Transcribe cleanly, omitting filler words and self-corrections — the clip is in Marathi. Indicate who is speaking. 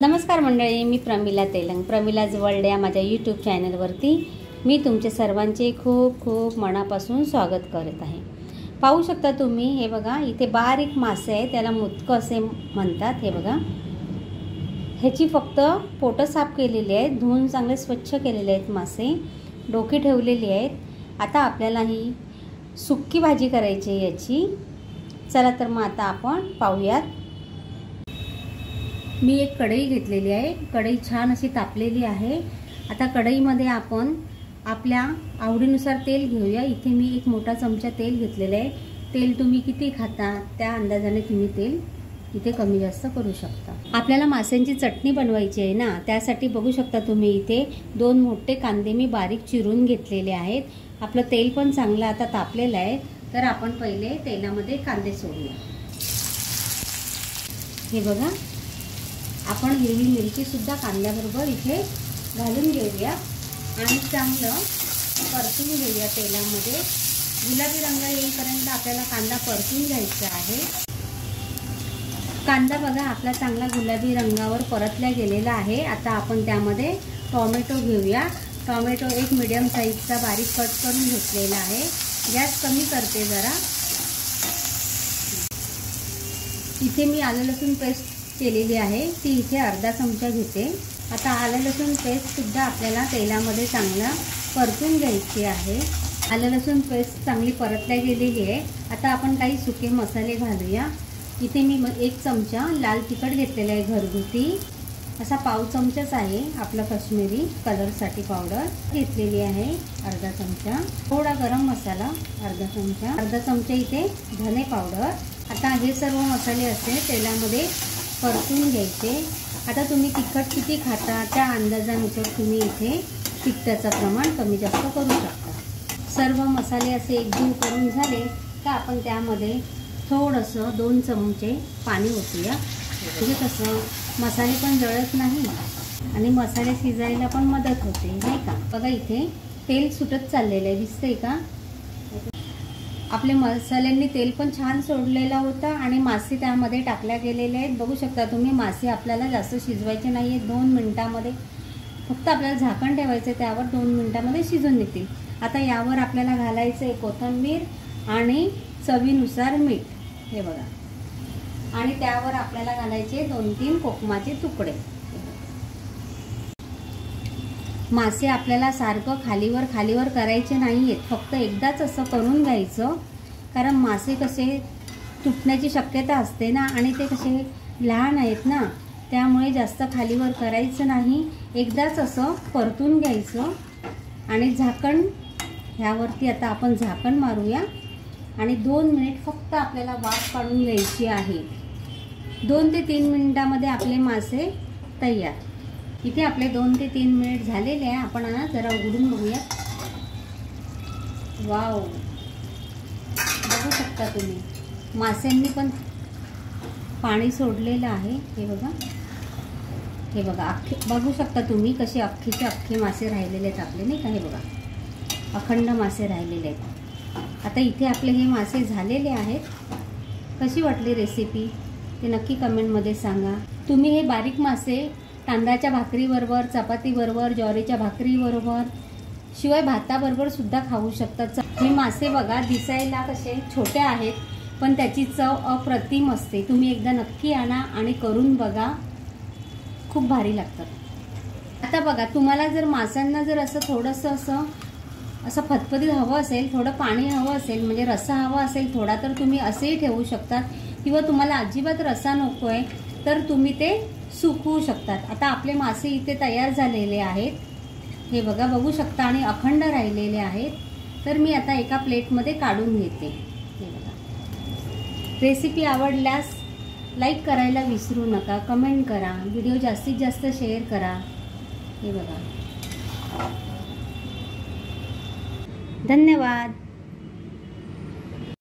Speaker 1: नमस्कार मंडळी, मी प्रमिला तेलंग, प्रमिलाज वर्ल्ड या माझ्या यूट्यूब चॅनलवरती मी तुमचे सर्वांचे खूप खूप मनापासून स्वागत करत आहे। पाहू शकता तुम्ही, हे बघा इथे बारीक मासे आहे, त्याला मुटकं असे म्हणतात। हे बघा, ह्याची फक्त पोटं साफ केलेली आहेत, धुवून चांगले स्वच्छ केलेले आहेत मासे, डोकी ठेवलेली आहेत। आता आपल्याला ही सुक्की भाजी करायची आहे याची। चला तर मग आता आपण पाहूयात। मी एक कढई घेतलेली आहे, कढई छान अशी तापलेली आहे। आता कढईमध्ये आपण आपल्या आवडीनुसार तेल घेऊया। इथे मी एक मोठा चमचा तेल घेतलेला आहे। तेल तुम्ही किती खाता त्या अंदाजाने तुम्ही तेल इथे कमी जास्त करू शकता। आपल्याला माशांची चटणी बनवायची आहे ना, त्यासाठी बघू शकता तुम्ही इथे 2 मोठे कांदे मी बारीक चिरून घेतलेले आहेत। आपलं तेल पण चांगलं आता तापलेलं आहे, तर आपण पहिले तेलामध्ये कांदे सोडूया। हे बघा, आपण हिरवी मिरची सुद्धा कांद्याबरोबर इथे घालून घेऊया आणि चांगलं परतून घेऊया तेलामध्ये। गुलाबी रंग येईपर्यंत आपल्याला कांदा परतून घ्यायचा आहे। कांदा बघा आपला चांगला गुलाबी रंगावर परतला गेलेला आहे। आता आपण त्यामध्ये टोमॅटो घेऊया। टोमॅटो एक मीडियम साईजचा बारीक कट करून घेतलेला आहे। गॅस कमी करते जरा। इथे मी आलं लसूण पेस्ट केलेली आहे, ती इथे अर्धा चमचा घेते। आता आलं लसूण पेस्ट सुद्धा आपल्याला तेलामध्ये चांगला परतून घ्यायची आहे। आलं लसूण पेस्ट चांगली परतल्या गेलेली आहे। आता आपण काही सुके मसाले घालूया। इथे मी 1 चमचा लाल तिखट घेतलेला आहे, घरगुती असा पाव चमचाच आहे। आपला काश्मीरी कलरसाठी पावडर घेतलेली आहे अर्धा चमचा। थोडा गरम मसाला अर्धा चमचा इथे धने पावडर। आता हे सर्व मसाले असे तेलामध्ये परतून घ्यायचे। आता तुम्ही तिखट किती खाता त्या अंदाजानुसार तुम्ही इथे तिखटाचं प्रमाण कमी जास्त करू शकता। सर्व मसाले असे एकजीव करून झाले तर आपण त्यामध्ये थोडंसं 2 चमचे पाणी ओतूया। म्हणजे कसं मसाले पण जळत नाही आणि मसाले शिजायला पण मदत होते, नाही का। बघा इथे तेल सुटत चाललेलं आहे, दिसतंय का। आपले मसाल्यांनी तेल पण छान सोडलेला होता आणि मासे त्यामध्ये टाकल्या गेलेले आहेत। बघू शकता तुम्ही, मासे आपल्याला जास्त शिजवायचे नाही आहेत। 2 मिनिटांमध्ये फक्त आपल्याला झाकण ठेवायचं, त्यावर 2 मिनिटांमध्ये शिजून येतील। आता यावर आपल्याला घालायचं आहे कोथिंबीर आणि चवीनुसार मीठ। हे बघा, आणि त्यावर आपल्याला घालायचे 2-3 कोकमाचे तुकडे। मासे आपल्याला सारखं खालीवर करायचे नाही आहेत, फक्त एकदाच असं करून घ्यायचं, कारण मासे कसे तुटण्याची शक्यता असते ना, आणि ते कसे लहान आहेत ना, त्यामुळे जास्त खालीवर करायचं नाही। एकदाच असं परतून घ्यायचं आणि झाकण ह्यावरती आता आपण झाकण मारूया आणि 2 मिनिट फक्त आपल्याला वाफ काढून घ्यायची आहे। 2 ते 3 मिनिटांमध्ये आपले मासे तयार। इथे आपले 2 ते 3 मिनिट झालेले आहे। आपण ना जरा उघडून बघूया। वाव, बघू शकता तुम्ही, माशांनी पण पाणी सोडलेलं आहे। हे बघा अख्खे, बघू शकता तुम्ही कसे अख्खेचे अख्खे मासे राहिलेले आहेत आपले, नाही का। हे बघा अखंड मासे राहिलेले आहेत। आता इथे आपले हे मासे झालेले आहेत। कशी वाटली रेसिपी ते नक्की कमेंटमध्ये सांगा। तुम्ही हे बारीक मासे तांदळाच्या भाकरीबरोबर, चपातीबरोबर, ज्वारीच्या भाकरीबरोबर, शिवाय भाताबरोबर सुद्धा खाऊ शकता। हे मासे बघा दिसायला कसे छोटे आहेत, पण त्याची चव अप्रतिम असते। तुम्ही एकदा नक्की आणा आणि करून बघा, खूप भारी लागतात। आता बघा, तुम्हाला जर माशांना जर असं थोडंसं असं फतफतीत हवं असेल, थोडं पाणी हवं असेल, म्हणजे रस्सा हवा असेल थोडा, तर तुम्ही असेही ठेवू शकतात। किंवा तुम्हाला अजिबात रस्सा नको आहे तर तुम्ही ते सुकवू शकतात। आता आपले मासे इथे तयार झालेले आहेत, हे बघा, बघू शकता, आणि अखंड राहिलेले आहेत। तर मी आता एका प्लेटमध्ये काढून घेते। हे बघा, रेसिपी आवडल्यास लाईक करायला विसरू नका, कमेंट करा, व्हिडिओ जास्तीत जास्त शेअर करा। हे बघा, धन्यवाद।